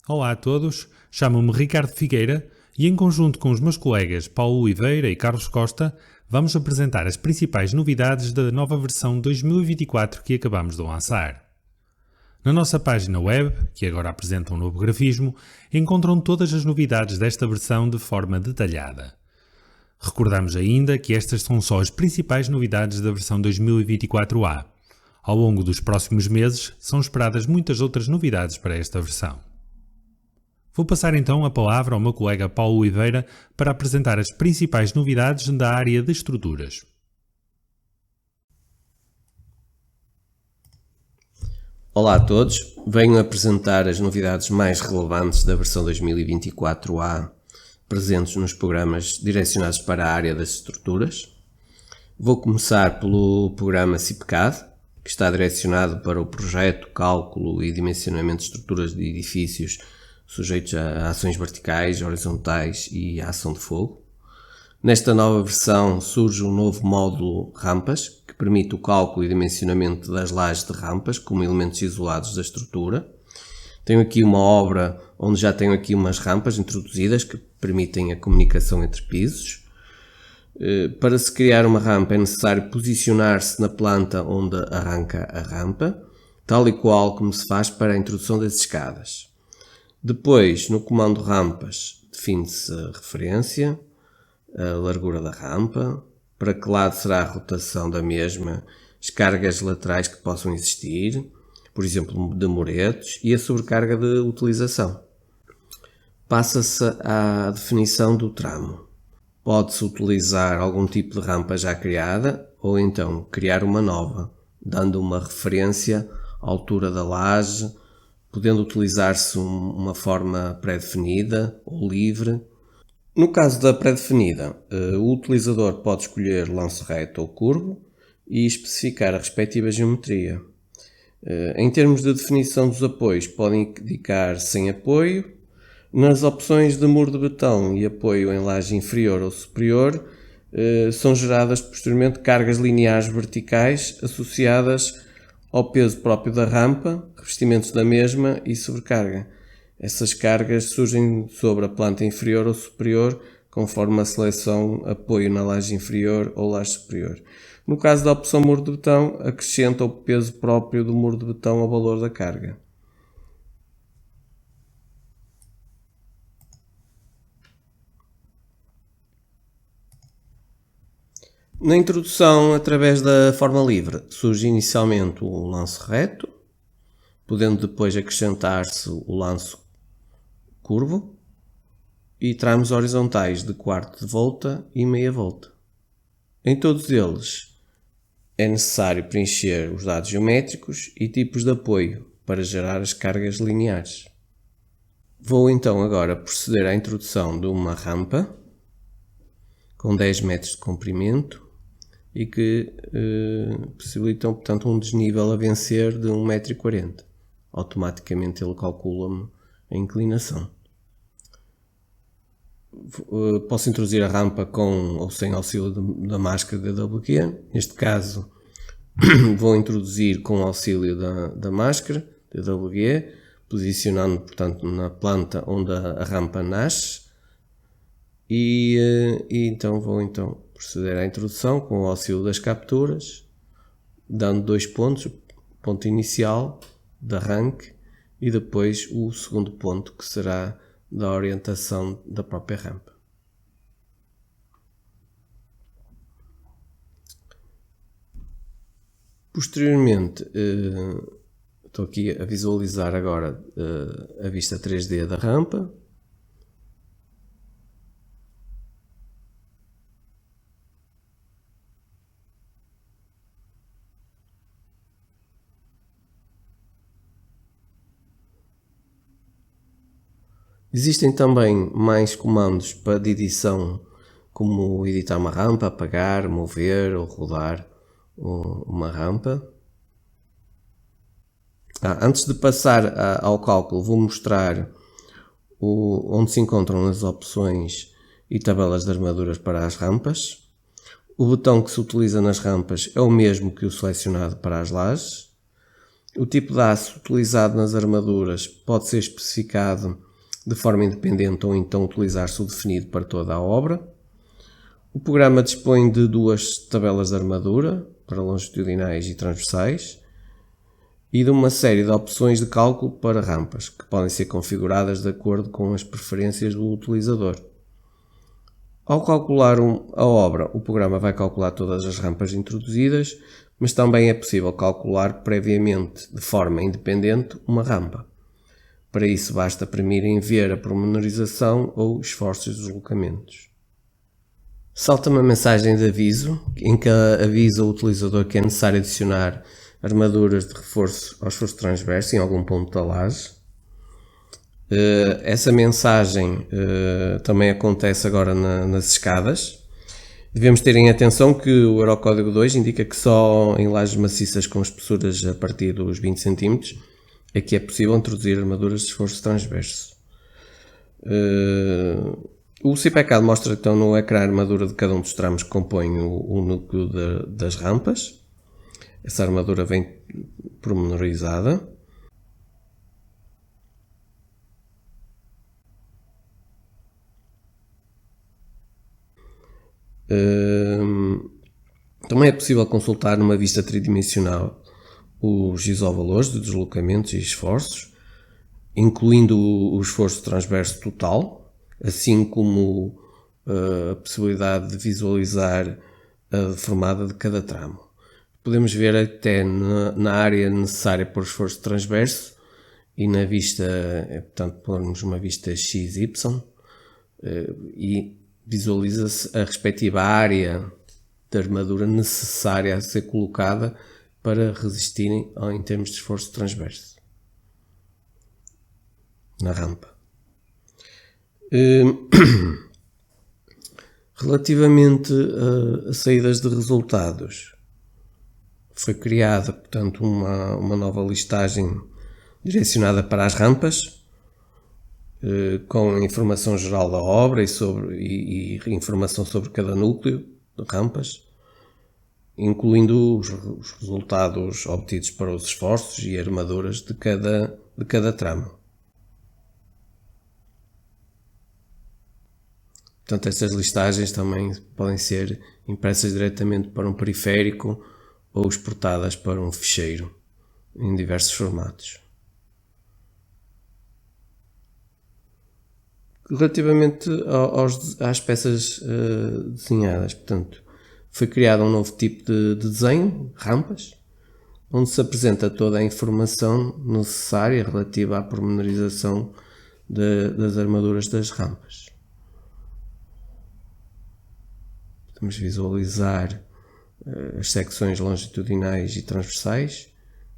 Olá a todos, chamo-me Ricardo Figueira e em conjunto com os meus colegas Paulo Oliveira e Carlos Costa vamos apresentar as principais novidades da nova versão 2024 que acabamos de lançar. Na nossa página web, que agora apresenta um novo grafismo, encontram todas as novidades desta versão de forma detalhada. Recordamos ainda que estas são só as principais novidades da versão 2024A. Ao longo dos próximos meses, são esperadas muitas outras novidades para esta versão. Vou passar então a palavra ao meu colega Paulo Oliveira para apresentar as principais novidades da área de estruturas. Olá a todos, venho apresentar as novidades mais relevantes da versão 2024A presentes nos programas direcionados para a área das estruturas. Vou começar pelo programa CIPCAD, que está direcionado para o projeto, cálculo e dimensionamento de estruturas de edifícios sujeitos a ações verticais, horizontais e a ação de fogo. Nesta nova versão surge um novo módulo rampas, que permite o cálculo e dimensionamento das lajes de rampas como elementos isolados da estrutura. Tenho aqui uma obra onde já tenho aqui umas rampas introduzidas que permitem a comunicação entre pisos. Para se criar uma rampa é necessário posicionar-se na planta onde arranca a rampa, tal e qual como se faz para a introdução das escadas. Depois, no comando rampas, define-se a referência, a largura da rampa, para que lado será a rotação da mesma, as cargas laterais que possam existir, por exemplo, de muretos, e a sobrecarga de utilização. Passa-se à definição do tramo. Pode-se utilizar algum tipo de rampa já criada ou então criar uma nova, dando uma referência à altura da laje, podendo utilizar-se uma forma pré-definida ou livre. No caso da pré-definida, o utilizador pode escolher lance reto ou curvo e especificar a respectiva geometria. Em termos de definição dos apoios, podem indicar sem apoio. Nas opções de muro de betão e apoio em laje inferior ou superior, são geradas posteriormente cargas lineares verticais associadas ao peso próprio da rampa, revestimentos da mesma e sobrecarga. Essas cargas surgem sobre a planta inferior ou superior, conforme a seleção apoio na laje inferior ou laje superior. No caso da opção muro de betão, acrescenta o peso próprio do muro de betão ao valor da carga. Na introdução, através da forma livre, surge inicialmente o lance reto, podendo depois acrescentar-se o lance curvo e tramos horizontais de quarto de volta e meia volta. Em todos eles é necessário preencher os dados geométricos e tipos de apoio para gerar as cargas lineares. Vou então agora proceder à introdução de uma rampa com 10 metros de comprimento e que possibilitam, portanto, um desnível a vencer de 1,40 m. Automaticamente ele calcula-me a inclinação. Posso introduzir a rampa com ou sem auxílio da máscara DWG. Neste caso, vou introduzir com o auxílio da máscara DWG, posicionando, portanto, na planta onde a rampa nasce. E então vou proceder à introdução com o auxílio das capturas, dando 2 pontos, o ponto inicial de arranque e depois o segundo ponto que será da orientação da própria rampa. Posteriormente, estou aqui a visualizar agora a vista 3D da rampa. Existem também mais comandos para de edição, como editar uma rampa, apagar, mover ou rodar uma rampa. Antes de passar ao cálculo, vou mostrar onde se encontram as opções e tabelas de armaduras para as rampas. O botão que se utiliza nas rampas é o mesmo que o selecionado para as lajes. O tipo de aço utilizado nas armaduras pode ser especificado de forma independente ou então utilizar-se o definido para toda a obra. O programa dispõe de 2 tabelas de armadura para longitudinais e transversais e de uma série de opções de cálculo para rampas, que podem ser configuradas de acordo com as preferências do utilizador. Ao calcular a obra, o programa vai calcular todas as rampas introduzidas, mas também é possível calcular previamente, de forma independente, uma rampa. Para isso basta premir em ver a pormenorização ou esforços dos deslocamentos. Salta uma mensagem de aviso, em que avisa o utilizador que é necessário adicionar armaduras de reforço ao esforço transverso em algum ponto da laje. Essa mensagem também acontece agora nas escadas. Devemos ter em atenção que o Eurocódigo 2 indica que só em lajes maciças com espessuras a partir dos 20 cm é que é possível introduzir armaduras de esforço transverso. O CPCAD mostra então no ecrã a armadura de cada um dos tramos que compõem o núcleo das rampas. Essa armadura vem pormenorizada. Também é possível consultar numa vista tridimensional os isovalores de deslocamentos e esforços, incluindo o esforço transverso total, assim como a possibilidade de visualizar a deformada de cada tramo. Podemos ver até na área necessária para o esforço transverso e na vista, portanto, pormos uma vista XY e visualiza-se a respectiva área de armadura necessária a ser colocada para resistirem em termos de esforço transverso na rampa. Relativamente a saídas de resultados, foi criada, portanto, uma nova listagem direcionada para as rampas, com informação geral da obra e informação sobre cada núcleo de rampas, incluindo os resultados obtidos para os esforços e armaduras de cada tramo. Portanto, estas listagens também podem ser impressas diretamente para um periférico ou exportadas para um ficheiro em diversos formatos. Relativamente às peças desenhadas, portanto, foi criado um novo tipo de desenho, rampas, onde se apresenta toda a informação necessária relativa à pormenorização das armaduras das rampas. Podemos visualizar as secções longitudinais e transversais,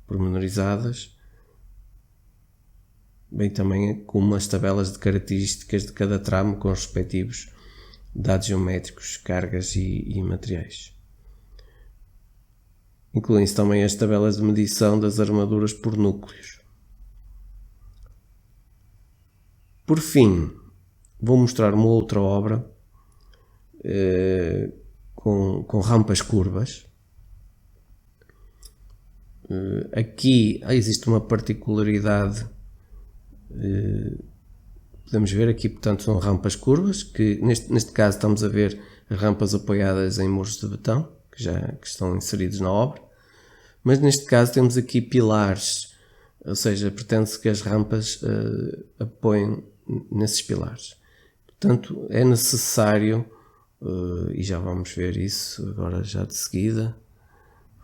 pormenorizadas, bem também como as tabelas de características de cada tramo com os respectivos dados geométricos, cargas e materiais. Incluem-se também as tabelas de medição das armaduras por núcleos. Por fim, vou mostrar uma outra obra com rampas curvas. Aqui existe uma particularidade. Podemos ver aqui, portanto, são rampas curvas, que neste caso estamos a ver as rampas apoiadas em muros de betão, que estão inseridos na obra, mas neste caso temos aqui pilares, ou seja, pretende-se que as rampas apoiem nesses pilares. Portanto, é necessário, e já vamos ver isso agora já de seguida,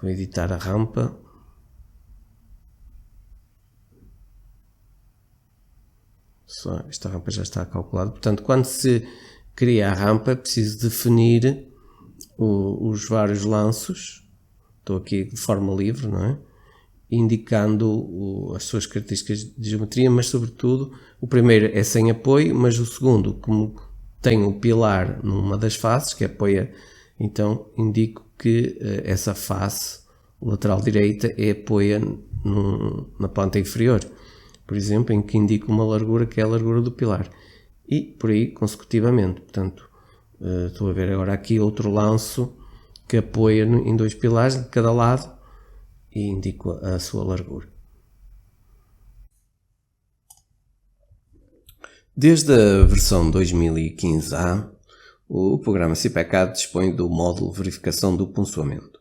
vou editar a rampa. Esta rampa já está calculada. Portanto, quando se cria a rampa, é preciso definir os vários lanços. Estou aqui de forma livre, não é? Indicando as suas características de geometria, mas sobretudo o primeiro é sem apoio, mas o segundo, como tem o pilar numa das faces que apoia, então indico que essa face lateral direita apoia na planta inferior, por exemplo, em que indico uma largura que é a largura do pilar, e por aí consecutivamente. Portanto, estou a ver agora aqui outro lanço que apoia em 2 pilares de cada lado e indico a sua largura. Desde a versão 2015A, o programa CPECAD dispõe do módulo Verificação do Ponçoamento.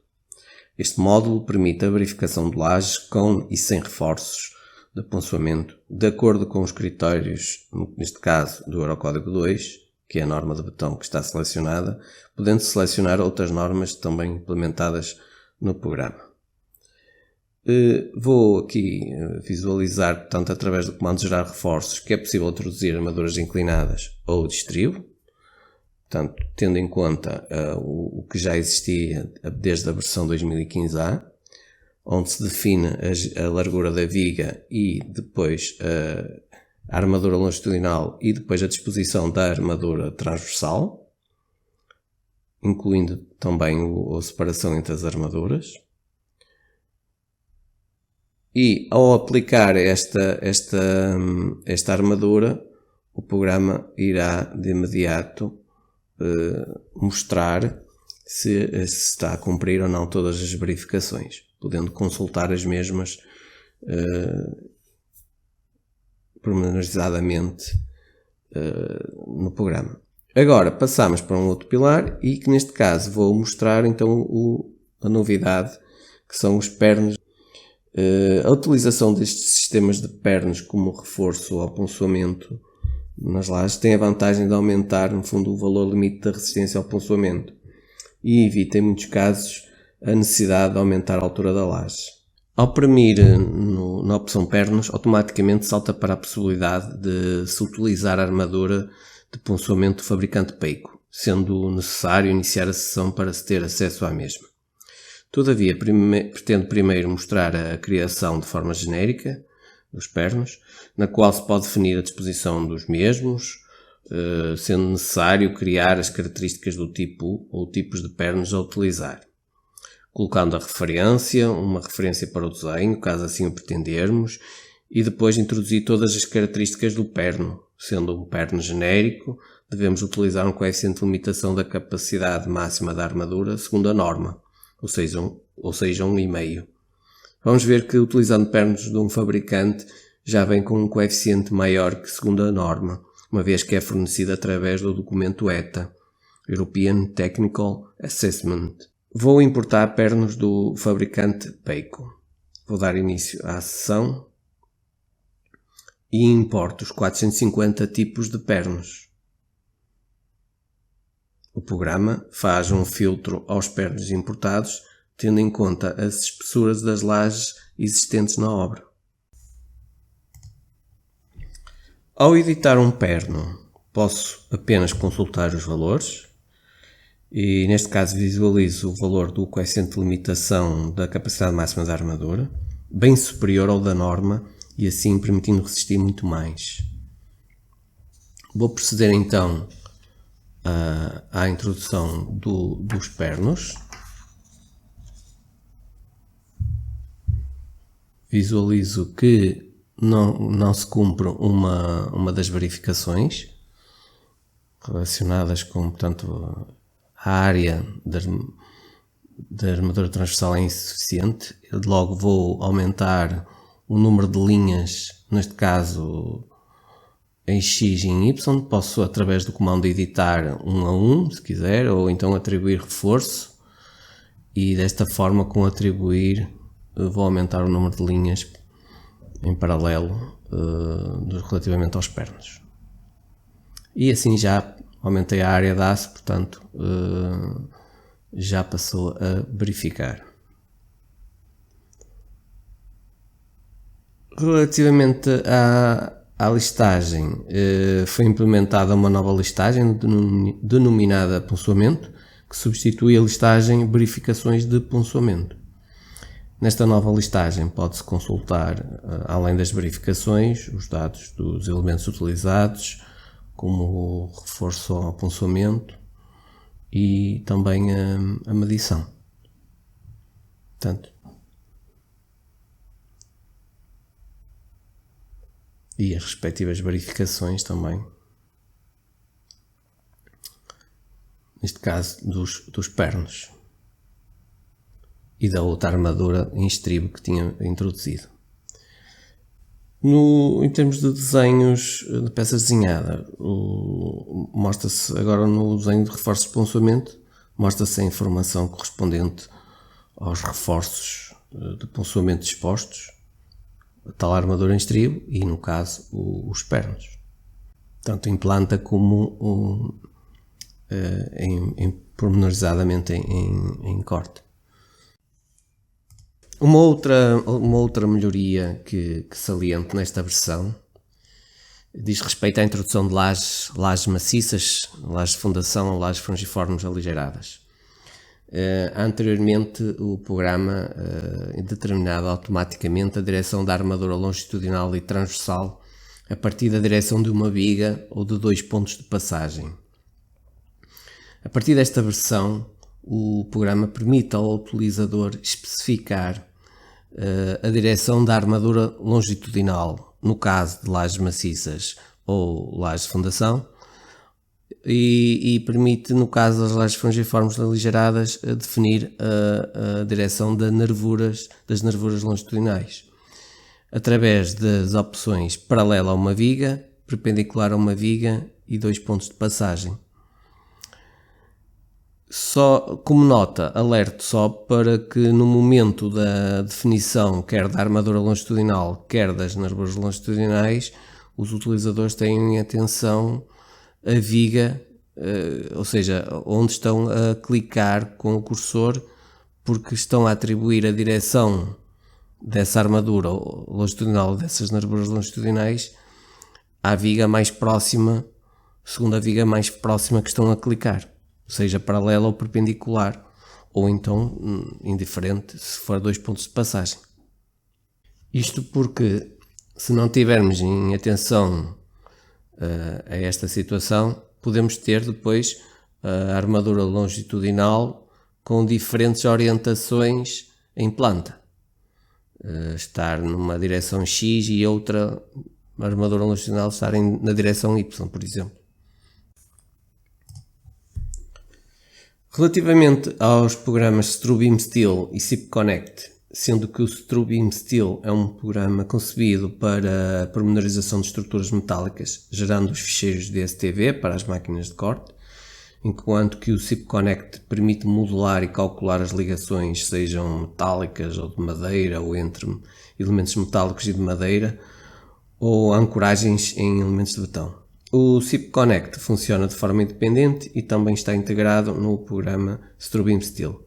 Este módulo permite a verificação de lajes com e sem reforços de ponçoamento, de acordo com os critérios, neste caso do Eurocódigo 2, que é a norma de betão que está selecionada, podendo selecionar outras normas também implementadas no programa. Vou aqui visualizar, portanto, através do comando gerar reforços, que é possível introduzir armaduras inclinadas ou de estribo, portanto, tendo em conta o que já existia desde a versão 2015A, onde se define a largura da viga e depois a armadura longitudinal e depois a disposição da armadura transversal, incluindo também a separação entre as armaduras. E ao aplicar esta armadura, o programa irá de imediato mostrar se está a cumprir ou não todas as verificações, podendo consultar as mesmas pormenorizadamente no programa. Agora passamos para um outro pilar e que neste caso vou mostrar então a novidade, que são os pernos. A utilização destes sistemas de pernos como reforço ao ponçoamento nas lajes tem a vantagem de aumentar, no fundo, o valor limite da resistência ao ponçoamento e evita, em muitos casos, a necessidade de aumentar a altura da laje. Ao premir na opção pernos, automaticamente salta para a possibilidade de se utilizar a armadura de ponçoamento do fabricante Peico, sendo necessário iniciar a sessão para se ter acesso à mesma. Todavia, pretendo primeiro mostrar a criação de forma genérica dos pernos, na qual se pode definir a disposição dos mesmos, sendo necessário criar as características do tipo ou tipos de pernos a utilizar, colocando a referência, uma referência para o desenho, caso assim o pretendermos, e depois introduzir todas as características do perno. Sendo um perno genérico, devemos utilizar um coeficiente de limitação da capacidade máxima da armadura segundo a norma, ou seja 1,5. Vamos ver que utilizando pernos de um fabricante já vem com um coeficiente maior que segundo a norma, uma vez que é fornecido através do documento ETA, European Technical Assessment. Vou importar pernos do fabricante Peico. Vou dar início à sessão e importo os 450 tipos de pernos. O programa faz um filtro aos pernos importados, tendo em conta as espessuras das lajes existentes na obra. Ao editar um perno, posso apenas consultar os valores e, neste caso, visualizo o valor do coeficiente de limitação da capacidade máxima da armadura, bem superior ao da norma e assim permitindo resistir muito mais. Vou proceder então à introdução dos pernos. Visualizo que não se cumpre uma das verificações relacionadas com, portanto, a área da armadura transversal é insuficiente. Eu logo vou aumentar o número de linhas, neste caso em X e em Y. Posso, através do comando editar 1 a 1, se quiser, ou então atribuir reforço, e desta forma, com atribuir, vou aumentar o número de linhas em paralelo relativamente aos pernos. E assim já aumentei a área da aço, portanto já passou a verificar. Relativamente à listagem, foi implementada uma nova listagem denominada ponçoamento, que substitui a listagem verificações de ponçoamento. Nesta nova listagem pode-se consultar, além das verificações, os dados dos elementos utilizados, como o reforço ao ponçoamento e também a medição. Portanto, e as respectivas verificações também, neste caso dos pernos e da outra armadura em estribo que tinha introduzido. Em termos de desenhos de peças desenhadas, mostra-se agora no desenho de reforços de ponçoamento, mostra-se a informação correspondente aos reforços de ponçoamento dispostos, a tal armadura em estribo e, no caso, os pernos. Tanto em planta como pormenorizadamente em corte. Uma outra melhoria que saliento nesta versão diz respeito à introdução de lajes maciças, lajes de fundação ou lajes fungiformes aligeradas. Anteriormente o programa determinava automaticamente a direção da armadura longitudinal e transversal a partir da direção de uma viga ou de 2 pontos de passagem. A partir desta versão, o programa permite ao utilizador especificar a direção da armadura longitudinal, no caso de lajes maciças ou lajes de fundação, e permite, no caso das lajes fungiformes aligeradas, definir a direção das nervuras longitudinais, através das opções paralela a uma viga, perpendicular a uma viga e 2 pontos de passagem. Só como nota, alerto só para que no momento da definição quer da armadura longitudinal, quer das nervuras longitudinais, os utilizadores tenham atenção a viga, ou seja, onde estão a clicar com o cursor, porque estão a atribuir a direção dessa armadura longitudinal, dessas nervuras longitudinais, à viga mais próxima, segundo a viga mais próxima que estão a clicar. Seja paralela ou perpendicular, ou então indiferente se for 2 pontos de passagem. Isto porque, se não tivermos em atenção a esta situação, podemos ter depois a armadura longitudinal com diferentes orientações em planta. Estar numa direção X e outra armadura longitudinal estar na direção Y, por exemplo. Relativamente aos programas StrueBeam Steel e SIP-Connect, sendo que o StrueBeam Steel é um programa concebido para a pormenorização de estruturas metálicas, gerando os ficheiros DSTV para as máquinas de corte, enquanto que o SIP-Connect permite modelar e calcular as ligações, sejam metálicas ou de madeira, ou entre elementos metálicos e de madeira, ou ancoragens em elementos de betão. O SIP-Connect funciona de forma independente e também está integrado no programa StrueBeam Steel.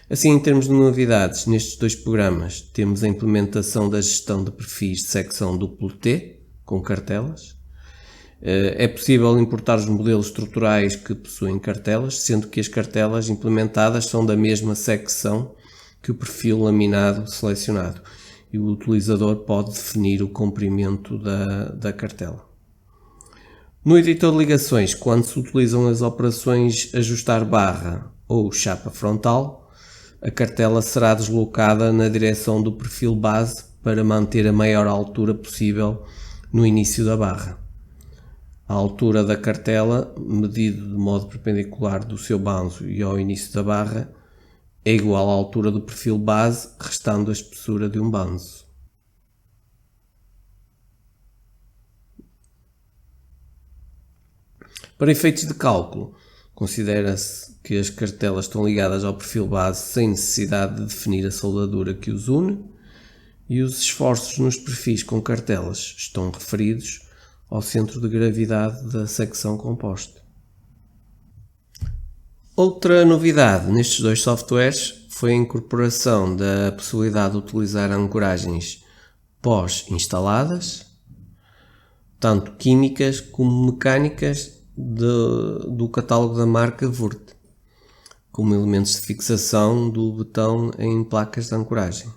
Assim, em termos de novidades, nestes dois programas temos a implementação da gestão de perfis de secção duplo T, com cartelas. É possível importar os modelos estruturais que possuem cartelas, sendo que as cartelas implementadas são da mesma secção que o perfil laminado selecionado, e o utilizador pode definir o comprimento da cartela. No editor de ligações, quando se utilizam as operações ajustar barra ou chapa frontal, a cartela será deslocada na direção do perfil base para manter a maior altura possível no início da barra. A altura da cartela, medido de modo perpendicular do seu banzo e ao início da barra, é igual à altura do perfil base, restando a espessura de um banzo. Para efeitos de cálculo, considera-se que as cartelas estão ligadas ao perfil base sem necessidade de definir a soldadura que os une, e os esforços nos perfis com cartelas estão referidos ao centro de gravidade da secção composta. Outra novidade nestes dois softwares foi a incorporação da possibilidade de utilizar ancoragens pós-instaladas, tanto químicas como mecânicas, do catálogo da marca Wurth, como elementos de fixação do betão em placas de ancoragem.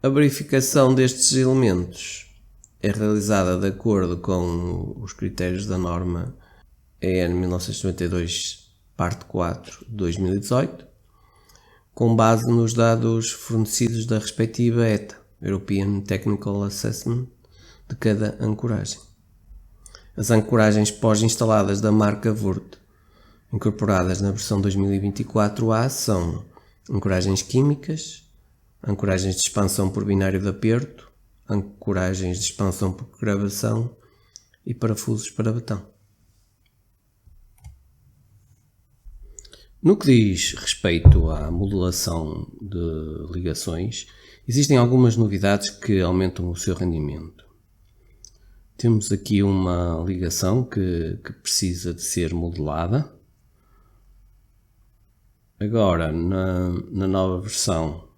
A verificação destes elementos é realizada de acordo com os critérios da norma EN 1992, parte 4, 2018, com base nos dados fornecidos da respectiva ETA, European Technical Assessment, de cada ancoragem. As ancoragens pós-instaladas da marca Wurth, incorporadas na versão 2024A, são ancoragens químicas, ancoragens de expansão por binário de aperto, ancoragens de expansão por gravação e parafusos para betão. No que diz respeito à modulação de ligações, existem algumas novidades que aumentam o seu rendimento. Temos aqui uma ligação que precisa de ser modelada. Agora, na nova versão,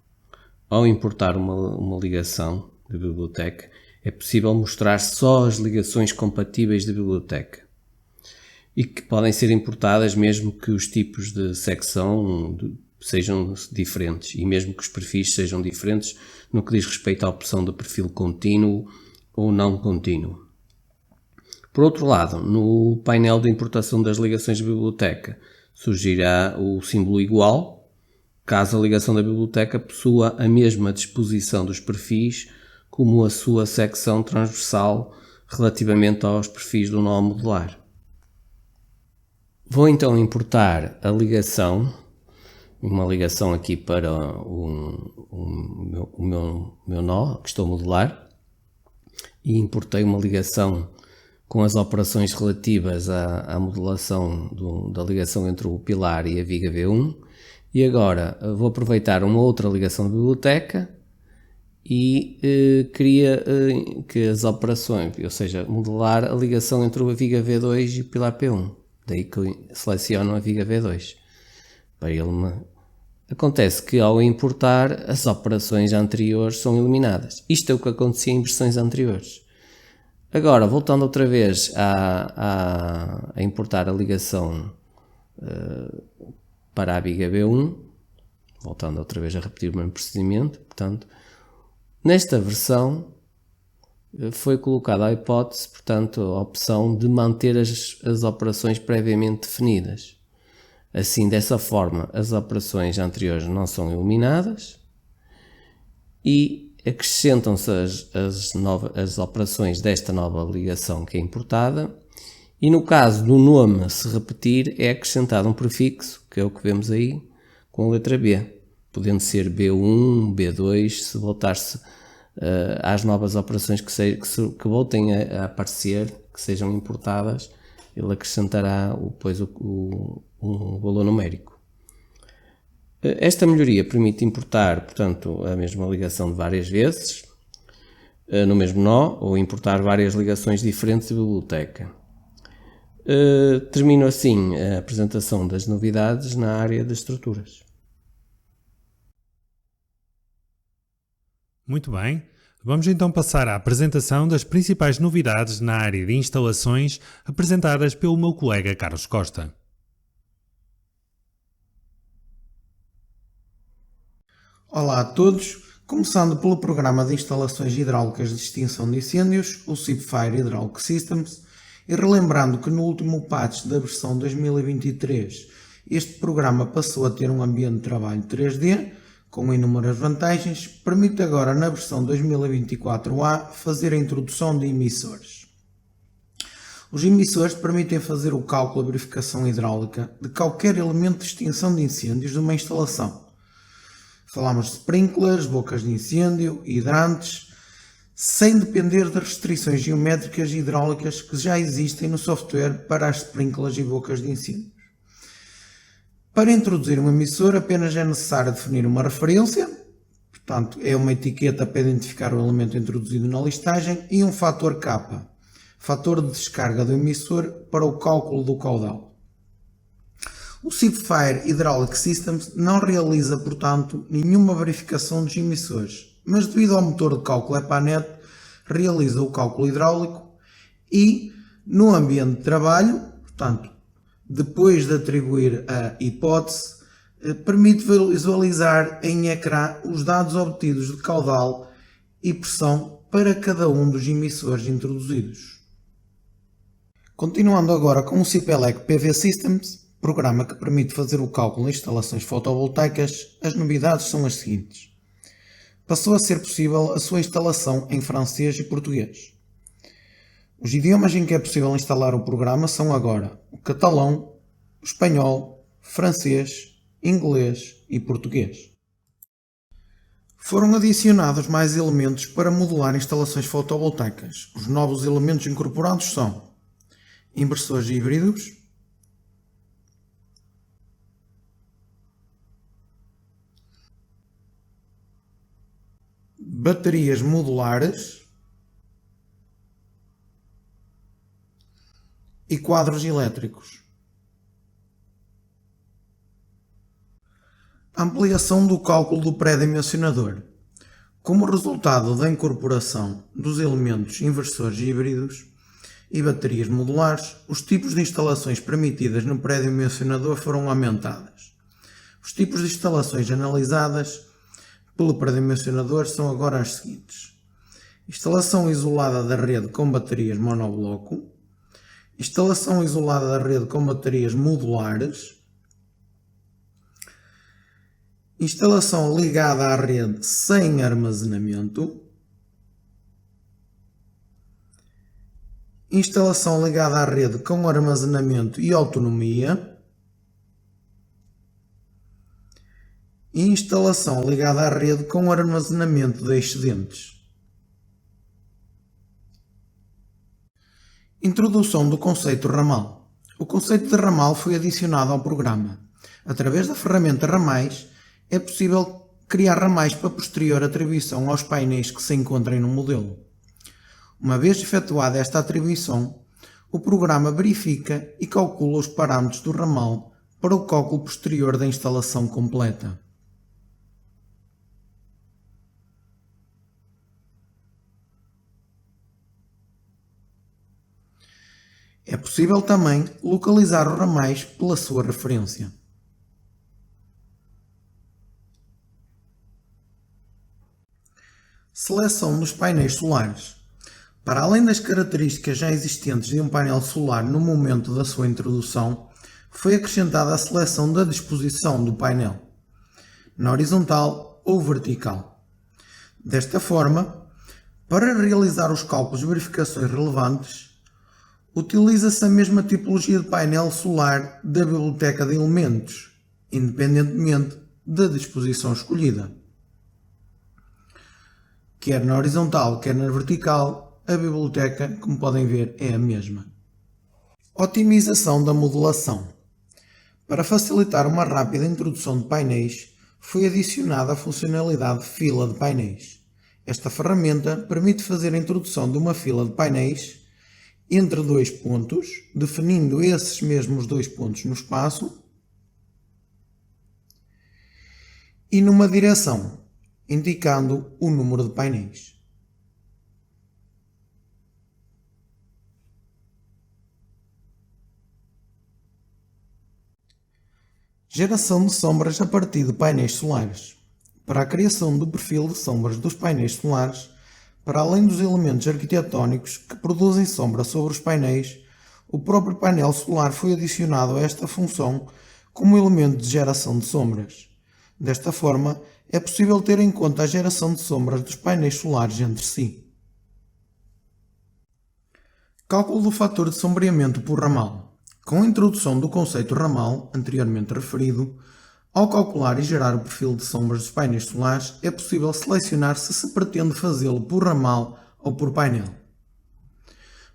ao importar uma ligação de biblioteca, é possível mostrar só as ligações compatíveis da biblioteca e que podem ser importadas mesmo que os tipos de secção sejam diferentes e mesmo que os perfis sejam diferentes no que diz respeito à opção de perfil contínuo ou não contínuo. Por outro lado, no painel de importação das ligações de biblioteca surgirá o símbolo igual, caso a ligação da biblioteca possua a mesma disposição dos perfis como a sua secção transversal relativamente aos perfis do nó modular. Vou então importar a ligação, uma ligação aqui para o meu nó que estou a modelar, e importei uma ligação com as operações relativas à modulação da ligação entre o pilar e a viga V1, e agora vou aproveitar uma outra ligação de biblioteca e queria que as operações, ou seja, modelar a ligação entre a viga V2 e o pilar P1. Daí que eu seleciono a viga V2. Acontece que ao importar as operações anteriores são eliminadas. Isto é o que acontecia em versões anteriores. Agora, voltando outra vez a importar a ligação para a viga V1, voltando outra vez a repetir o mesmo procedimento, portanto, nesta versão foi colocada a hipótese, portanto, a opção de manter as operações previamente definidas. Assim, dessa forma, as operações anteriores não são eliminadas e acrescentam-se as operações desta nova ligação que é importada, e no caso do nome se repetir é acrescentado um prefixo, que é o que vemos aí, com a letra B, podendo ser B1, B2, se voltar-se às novas operações que voltem a aparecer, que sejam importadas, ele acrescentará depois um valor numérico. Esta melhoria permite importar, portanto, a mesma ligação de várias vezes no mesmo nó, ou importar várias ligações diferentes de biblioteca. Termino assim a apresentação das novidades na área de estruturas. Muito bem, vamos então passar à apresentação das principais novidades na área de instalações apresentadas pelo meu colega Carlos Costa. Olá a todos, começando pelo programa de instalações hidráulicas de extinção de incêndios, o SIP-Fire Hydraulic Systems, e relembrando que no último patch da versão 2023 este programa passou a ter um ambiente de trabalho 3D, com inúmeras vantagens, permite agora na versão 2024A fazer a introdução de emissores. Os emissores permitem fazer o cálculo e verificação hidráulica de qualquer elemento de extinção de incêndios de uma instalação. Falamos de sprinklers, bocas de incêndio, hidrantes, sem depender das restrições geométricas e hidráulicas que já existem no software para as sprinklers e bocas de incêndio. Para introduzir um emissor apenas é necessário definir uma referência, portanto é uma etiqueta para identificar o elemento introduzido na listagem, e um fator K, fator de descarga do emissor para o cálculo do caudal. O SIP-Fire Hydraulic Systems não realiza, portanto, nenhuma verificação dos emissores, mas devido ao motor de cálculo EPANET, realiza o cálculo hidráulico e, no ambiente de trabalho, portanto, depois de atribuir a hipótese, permite visualizar em ecrã os dados obtidos de caudal e pressão para cada um dos emissores introduzidos. Continuando agora com o SIP-Elec PV Systems, programa que permite fazer o cálculo de instalações fotovoltaicas, as novidades são as seguintes. Passou a ser possível a sua instalação em francês e português. Os idiomas em que é possível instalar o programa são agora o catalão, o espanhol, francês, inglês e português. Foram adicionados mais elementos para modelar instalações fotovoltaicas. Os novos elementos incorporados são inversores híbridos, baterias modulares e quadros elétricos. Ampliação do cálculo do pré-dimensionador. Como resultado da incorporação dos elementos inversores híbridos e baterias modulares, os tipos de instalações permitidas no pré-dimensionador foram aumentadas. Os tipos de instalações analisadas pelo pré-dimensionador são agora as seguintes: instalação isolada da rede com baterias monobloco, instalação isolada da rede com baterias modulares, instalação ligada à rede sem armazenamento, instalação ligada à rede com armazenamento e autonomia e instalação ligada à rede com armazenamento de excedentes. Introdução do conceito ramal. O conceito de ramal foi adicionado ao programa. Através da ferramenta Ramais, é possível criar ramais para posterior atribuição aos painéis que se encontrem no modelo. Uma vez efetuada esta atribuição, o programa verifica e calcula os parâmetros do ramal para o cálculo posterior da instalação completa. É possível também localizar os ramais pela sua referência. Seleção dos painéis solares. Para além das características já existentes de um painel solar no momento da sua introdução, foi acrescentada a seleção da disposição do painel, na horizontal ou vertical. Desta forma, para realizar os cálculos e verificações relevantes, utiliza-se a mesma tipologia de painel solar da biblioteca de elementos, independentemente da disposição escolhida. Quer na horizontal, quer na vertical, a biblioteca, como podem ver, é a mesma. Otimização da modelação. Para facilitar uma rápida introdução de painéis, foi adicionada a funcionalidade fila de painéis. Esta ferramenta permite fazer a introdução de uma fila de painéis entre dois pontos, definindo esses mesmos dois pontos no espaço e numa direção, indicando o número de painéis. Geração de sombras a partir de painéis solares. Para a criação do perfil de sombras dos painéis solares, para além dos elementos arquitetónicos que produzem sombra sobre os painéis, o próprio painel solar foi adicionado a esta função como elemento de geração de sombras. Desta forma, é possível ter em conta a geração de sombras dos painéis solares entre si. Cálculo do fator de sombreamento por ramal. Com a introdução do conceito ramal, anteriormente referido, ao calcular e gerar o perfil de sombras dos painéis solares, é possível selecionar se se pretende fazê-lo por ramal ou por painel.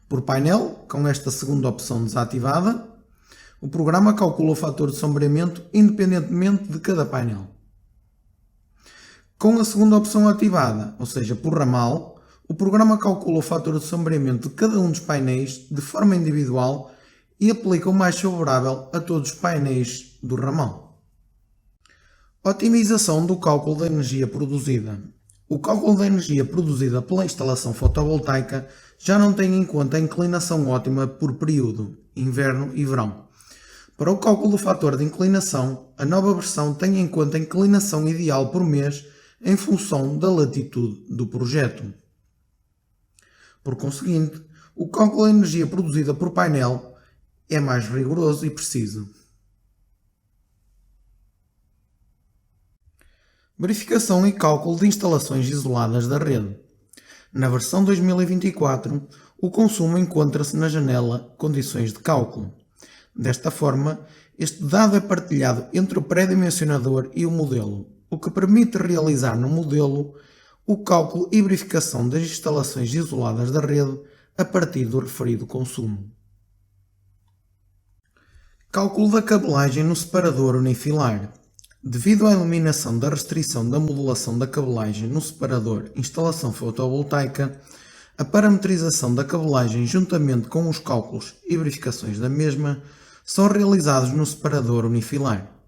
Por painel, com esta segunda opção desativada, o programa calcula o fator de sombreamento independentemente de cada painel. Com a segunda opção ativada, ou seja, por ramal, o programa calcula o fator de sombreamento de cada um dos painéis de forma individual e aplica o mais favorável a todos os painéis do ramal. Otimização do cálculo da energia produzida. O cálculo da energia produzida pela instalação fotovoltaica já não tem em conta a inclinação ótima por período, inverno e verão. Para o cálculo do fator de inclinação, a nova versão tem em conta a inclinação ideal por mês em função da latitude do projeto. Por conseguinte, o cálculo da energia produzida por painel é mais rigoroso e preciso. Verificação e cálculo de instalações isoladas da rede. Na versão 2024, o consumo encontra-se na janela Condições de cálculo. Desta forma, este dado é partilhado entre o pré-dimensionador e o modelo, o que permite realizar no modelo o cálculo e verificação das instalações isoladas da rede a partir do referido consumo. Cálculo da cabelagem no separador unifilar. Devido à eliminação da restrição da modulação da cabelagem no separador instalação fotovoltaica, a parametrização da cabelagem juntamente com os cálculos e verificações da mesma são realizados no separador unifilar.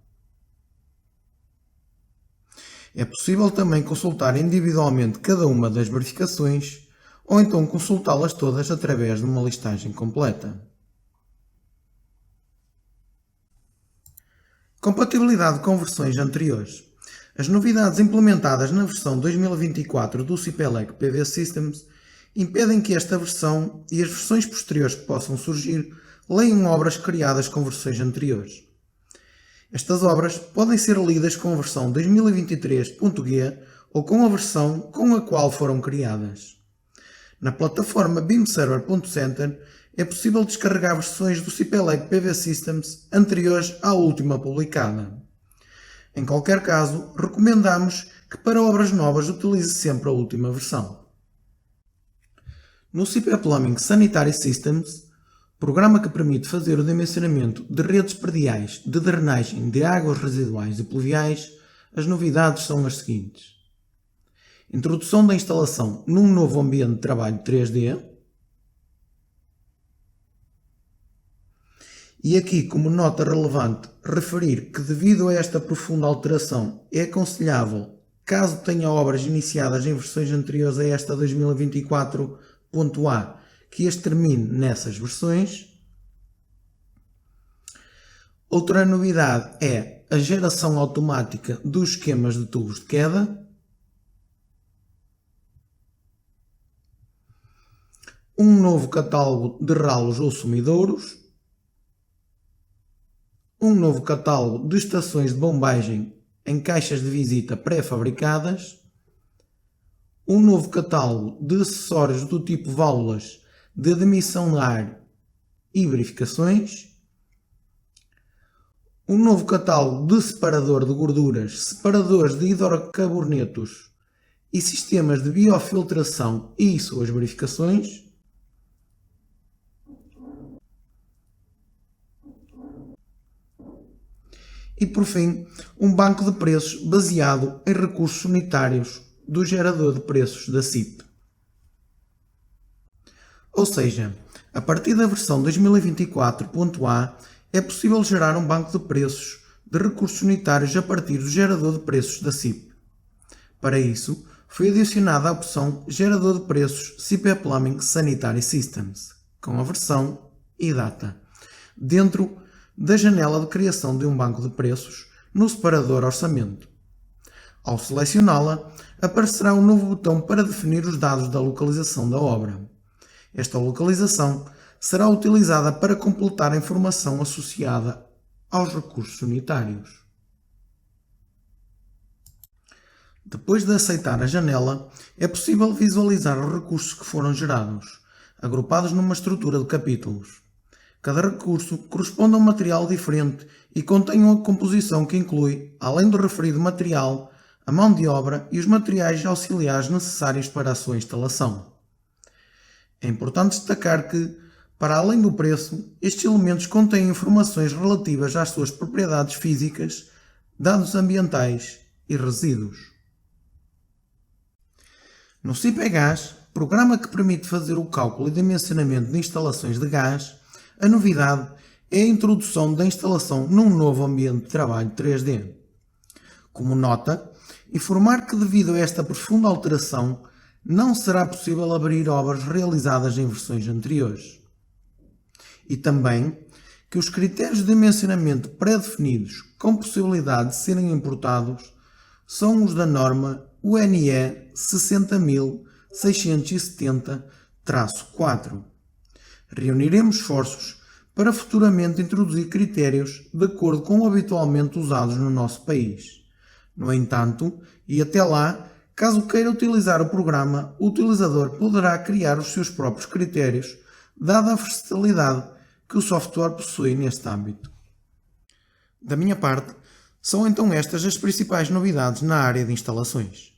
É possível também consultar individualmente cada uma das verificações ou então consultá-las todas através de uma listagem completa. Compatibilidade com versões anteriores. As novidades implementadas na versão 2024 do CIPELEC PV Systems impedem que esta versão e as versões posteriores que possam surgir leiam obras criadas com versões anteriores. Estas obras podem ser lidas com a versão 2023.g ou com a versão com a qual foram criadas. Na plataforma beamserver.center é possível descarregar versões do CIPELEC PV Systems anteriores à última publicada. Em qualquer caso, recomendamos que para obras novas utilize sempre a última versão. No CIP Plumbing Sanitary Systems, programa que permite fazer o dimensionamento de redes prediais de drenagem de águas residuais e pluviais, as novidades são as seguintes. Introdução da instalação num novo ambiente de trabalho 3D. E aqui, como nota relevante, referir que devido a esta profunda alteração é aconselhável, caso tenha obras iniciadas em versões anteriores a esta 2024.a, que este termine nessas versões. Outra novidade é a geração automática dos esquemas de tubos de queda. Um novo catálogo de ralos ou sumidouros. Um novo catálogo de estações de bombagem em caixas de visita pré-fabricadas. Um novo catálogo de acessórios do tipo válvulas de admissão de ar e verificações. Um novo catálogo de separador de gorduras, separadores de hidrocarbonetos e sistemas de biofiltração e suas verificações. E, por fim, um banco de preços baseado em recursos unitários do gerador de preços da CIP. Ou seja, a partir da versão 2024.a é possível gerar um banco de preços de recursos unitários a partir do gerador de preços da CIP. Para isso, foi adicionada a opção Gerador de Preços CIP Plumbing Sanitary Systems, com a versão e data, dentro da janela de criação de um banco de preços no separador Orçamento. Ao selecioná-la, aparecerá um novo botão para definir os dados da localização da obra. Esta localização será utilizada para completar a informação associada aos recursos unitários. Depois de aceitar a janela, é possível visualizar os recursos que foram gerados, agrupados numa estrutura de capítulos. Cada recurso corresponde a um material diferente e contém uma composição que inclui, além do referido material, a mão de obra e os materiais auxiliares necessários para a sua instalação. É importante destacar que, para além do preço, estes elementos contêm informações relativas às suas propriedades físicas, dados ambientais e resíduos. No CIP Gás, programa que permite fazer o cálculo e dimensionamento de instalações de gás, a novidade é a introdução da instalação num novo ambiente de trabalho 3D. Como nota, informar que devido a esta profunda alteração, não será possível abrir obras realizadas em versões anteriores. E também que os critérios de dimensionamento pré-definidos com possibilidade de serem importados são os da norma UNE 60670-4. Reuniremos esforços para futuramente introduzir critérios de acordo com o habitualmente usados no nosso país. No entanto, e até lá, caso queira utilizar o programa, o utilizador poderá criar os seus próprios critérios, dada a versatilidade que o software possui neste âmbito. Da minha parte, São então estas as principais novidades na área de instalações.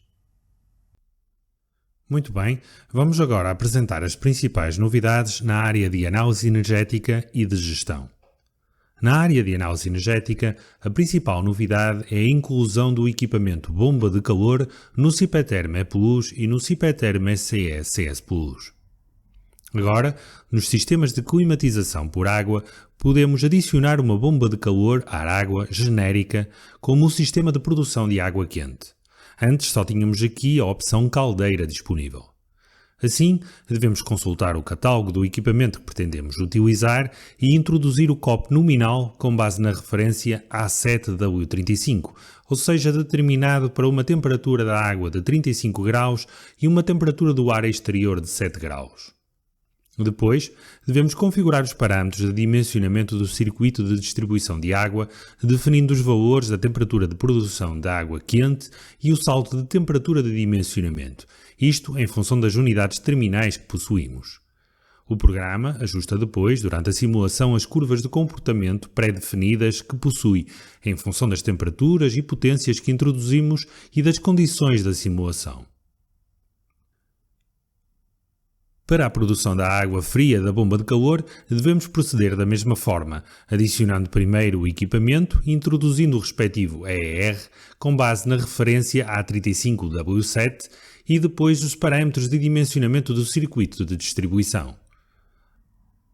Muito bem, vamos agora apresentar as principais novidades na área de análise energética e de gestão. Na área de análise energética, a principal novidade é a inclusão do equipamento bomba de calor no Cipeterm E-Plus e no Cipeterm SCE/CS Plus. Agora, nos sistemas de climatização por água, podemos adicionar uma bomba de calor ar-água genérica como o sistema de produção de água quente. Antes só tínhamos aqui a opção caldeira disponível. Assim, devemos consultar o catálogo do equipamento que pretendemos utilizar e introduzir o COP nominal com base na referência A7W35, ou seja, determinado para uma temperatura da água de 35 graus e uma temperatura do ar exterior de 7 graus. Depois, devemos configurar os parâmetros de dimensionamento do circuito de distribuição de água, definindo os valores da temperatura de produção da água quente e o salto de temperatura de dimensionamento, isto em função das unidades terminais que possuímos. O programa ajusta depois, durante a simulação, as curvas de comportamento pré-definidas que possui, em função das temperaturas e potências que introduzimos e das condições da simulação. Para a produção da água fria da bomba de calor, devemos proceder da mesma forma, adicionando primeiro o equipamento e introduzindo o respectivo EER com base na referência A35W7 e depois os parâmetros de dimensionamento do circuito de distribuição.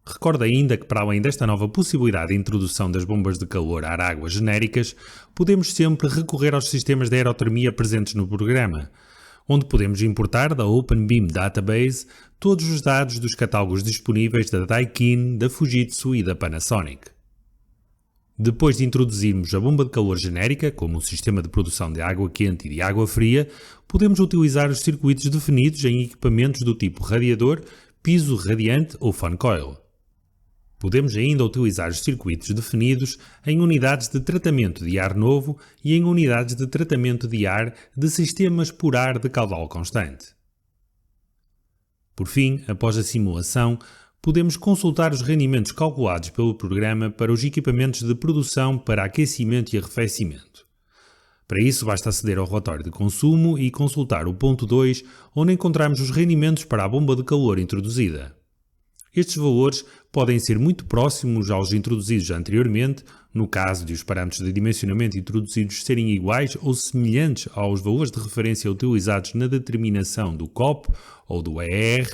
Recorda ainda que, para além desta nova possibilidade de introdução das bombas de calor ar-água genéricas, podemos sempre recorrer aos sistemas de aerotermia presentes no programa, onde podemos importar da OpenBeam Database todos os dados dos catálogos disponíveis da Daikin, da Fujitsu e da Panasonic. Depois de introduzirmos a bomba de calor genérica, como um sistema de produção de água quente e de água fria, podemos utilizar os circuitos definidos em equipamentos do tipo radiador, piso radiante ou fan coil. Podemos ainda utilizar os circuitos definidos em unidades de tratamento de ar novo e em unidades de tratamento de ar de sistemas por ar de caudal constante. Por fim, após a simulação, podemos consultar os rendimentos calculados pelo programa para os equipamentos de produção para aquecimento e arrefecimento. Para isso, basta aceder ao relatório de consumo e consultar o ponto 2, onde encontramos os rendimentos para a bomba de calor introduzida. Estes valores podem ser muito próximos aos introduzidos anteriormente, no caso de os parâmetros de dimensionamento introduzidos serem iguais ou semelhantes aos valores de referência utilizados na determinação do COP ou do EER,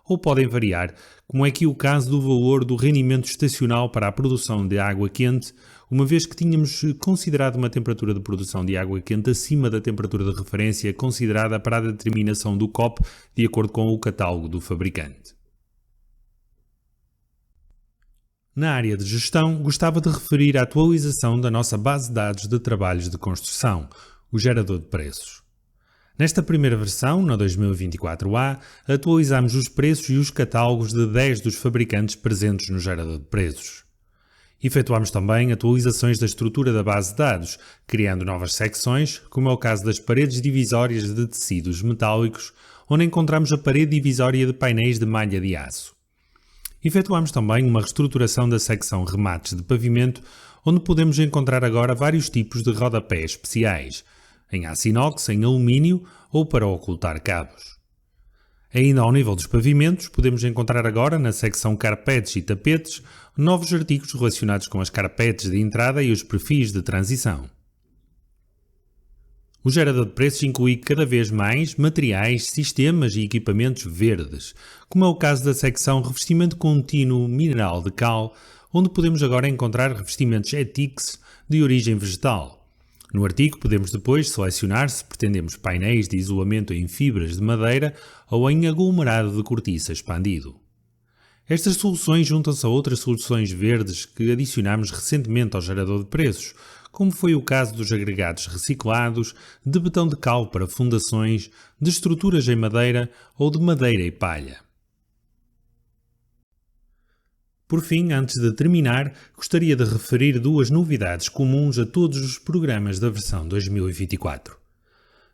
ou podem variar, como é aqui o caso do valor do rendimento estacional para a produção de água quente, uma vez que tínhamos considerado uma temperatura de produção de água quente acima da temperatura de referência considerada para a determinação do COP de acordo com o catálogo do fabricante. Na área de gestão, gostava de referir a atualização da nossa base de dados de trabalhos de construção, o gerador de preços. Nesta primeira versão, na 2024A, atualizamos os preços e os catálogos de 10 dos fabricantes presentes no gerador de preços. Efetuamos também atualizações da estrutura da base de dados, criando novas secções, como é o caso das paredes divisórias de tecidos metálicos, onde encontramos a parede divisória de painéis de malha de aço. Efetuamos também uma reestruturação da secção remates de pavimento, onde podemos encontrar agora vários tipos de rodapés especiais, em aço inox, em alumínio ou para ocultar cabos. Ainda ao nível dos pavimentos, podemos encontrar agora na secção carpetes e tapetes novos artigos relacionados com as carpetes de entrada e os perfis de transição. O gerador de preços inclui cada vez mais materiais, sistemas e equipamentos verdes, como é o caso da secção Revestimento Contínuo Mineral de Cal, onde podemos agora encontrar revestimentos ETICS de origem vegetal. No artigo podemos depois selecionar se pretendemos painéis de isolamento em fibras de madeira ou em aglomerado de cortiça expandido. Estas soluções juntam-se a outras soluções verdes que adicionamos recentemente ao gerador de preços, como foi o caso dos agregados reciclados, de betão de cal para fundações, de estruturas em madeira ou de madeira e palha. Por fim, antes de terminar, gostaria de referir duas novidades comuns a todos os programas da versão 2024.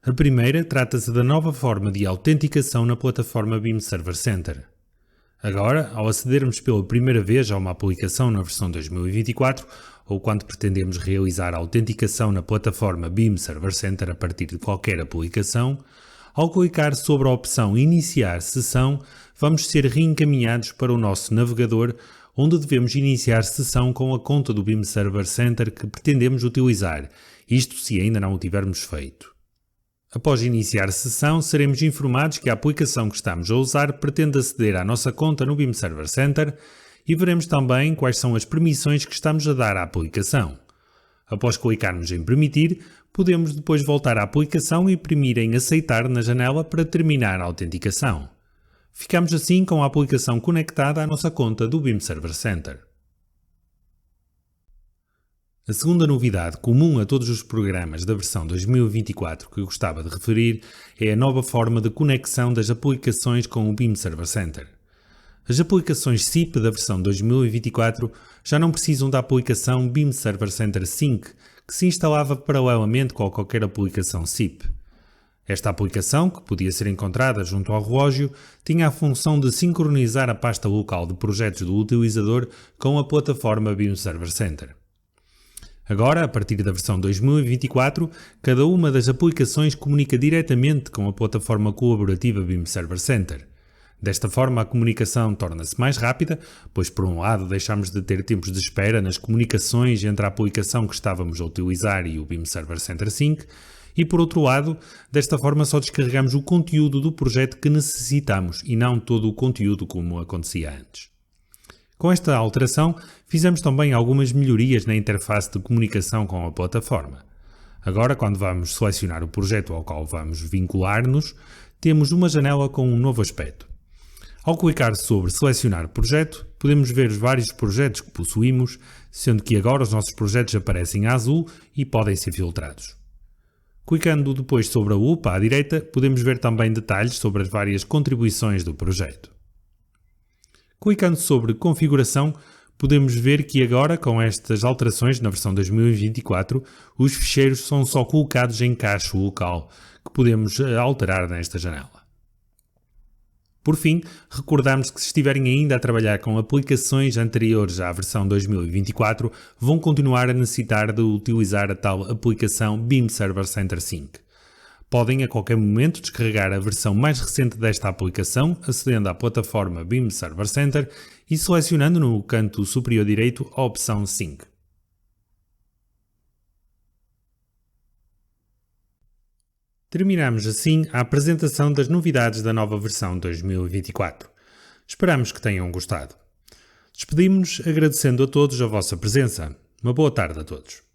A primeira trata-se da nova forma de autenticação na plataforma Beam Server Center. Agora, ao acedermos pela primeira vez a uma aplicação na versão 2024, ou quando pretendemos realizar a autenticação na plataforma BIM Server Center a partir de qualquer aplicação, ao clicar sobre a opção Iniciar sessão, vamos ser reencaminhados para o nosso navegador, onde devemos iniciar sessão com a conta do BIM Server Center que pretendemos utilizar, isto se ainda não o tivermos feito. Após iniciar sessão, seremos informados que a aplicação que estamos a usar pretende aceder à nossa conta no BIM Server Center e veremos também quais são as permissões que estamos a dar à aplicação. Após clicarmos em Permitir, podemos depois voltar à aplicação e imprimir em Aceitar na janela para terminar a autenticação. Ficamos assim com a aplicação conectada à nossa conta do BIM Server Center. A segunda novidade comum a todos os programas da versão 2024 que gostava de referir é a nova forma de conexão das aplicações com o BIM Server Center. As aplicações SIP da versão 2024 já não precisam da aplicação BIM Server Center Sync, que se instalava paralelamente com qualquer aplicação SIP. Esta aplicação, que podia ser encontrada junto ao relógio, tinha a função de sincronizar a pasta local de projetos do utilizador com a plataforma BIM Server Center. Agora, a partir da versão 2024, cada uma das aplicações comunica diretamente com a plataforma colaborativa BIM Server Center. Desta forma, a comunicação torna-se mais rápida, pois por um lado deixamos de ter tempos de espera nas comunicações entre a aplicação que estávamos a utilizar e o BIM Server Center Sync, e por outro lado, desta forma só descarregamos o conteúdo do projeto que necessitamos e não todo o conteúdo como acontecia antes. Com esta alteração, fizemos também algumas melhorias na interface de comunicação com a plataforma. Agora, quando vamos selecionar o projeto ao qual vamos vincular-nos, temos uma janela com um novo aspecto. Ao clicar sobre Selecionar projeto, podemos ver os vários projetos que possuímos, sendo que agora os nossos projetos aparecem em azul e podem ser filtrados. Clicando depois sobre a lupa à direita, podemos ver também detalhes sobre as várias contribuições do projeto. Clicando sobre Configuração, podemos ver que agora, com estas alterações na versão 2024, os ficheiros são só colocados em cache local, que podemos alterar nesta janela. Por fim, recordamos que se estiverem ainda a trabalhar com aplicações anteriores à versão 2024, vão continuar a necessitar de utilizar a tal aplicação BIM Server Center Sync. Podem a qualquer momento descarregar a versão mais recente desta aplicação, acedendo à plataforma BIM Server Center e selecionando no canto superior direito a opção Sync. Terminamos assim a apresentação das novidades da nova versão 2024. Esperamos que tenham gostado. Despedimos-nos agradecendo a todos a vossa presença. Uma boa tarde a todos.